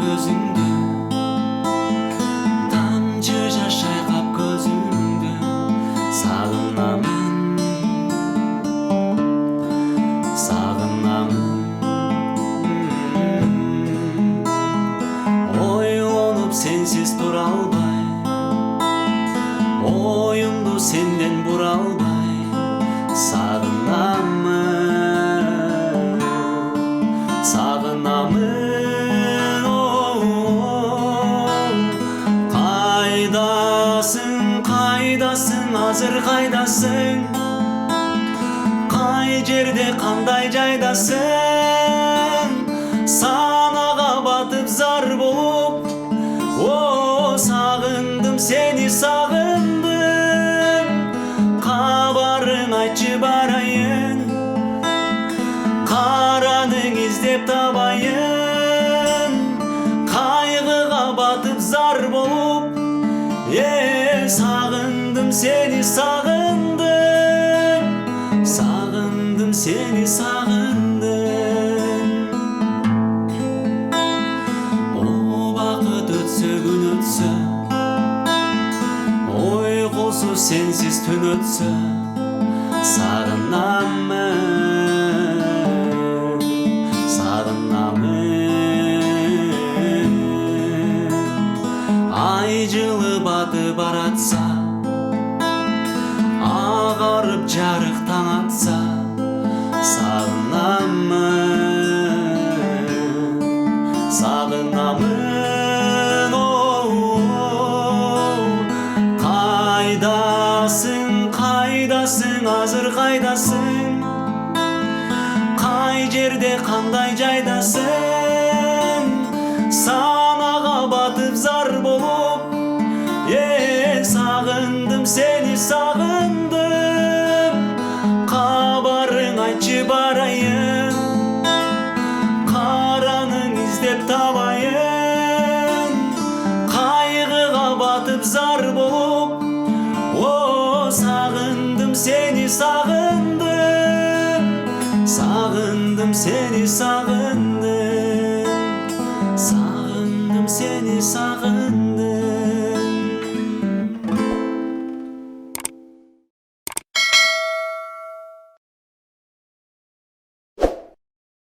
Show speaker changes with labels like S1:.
S1: өзүңдү, тамчы жаш шайкап көзүңдү. Сагынамын, сагынамын. Ойлонуп сенсиз тура албай, оюмду сенден бура албай. Сагынамын, сагынамын. Кайдасың, кайдасың, азыр кайдасың? Кай жерде, кандай жайдасың? Санага батып зар болуп, сагындым сени, сагындым. Кабарын айтчы барайын, караның издеп табайын. Кайгыга батып зар болуп, сагындым сени, сагындым. Сагындым сени, сагындым. Убакыт өтсө, күн өтсө, ойкусу сенсиз түн өтсө. Сагынамын, сагынамын. Ай жылы батып баратса, агарып жарык таң атса. Сагынамын, сагынамын. Кайдасың, кайдасың, азыр кайдасың? Кай жерде, кандай жайдасың? Санага батып зар болуп, сагындым сени, сагындым. Кабарың айтчы барайын, караның издеп табайын. Кайгыга батып зар болуп, сагындым сени, сагындым. Сагындым сени, сагындым. Сагындым сени, сагындым.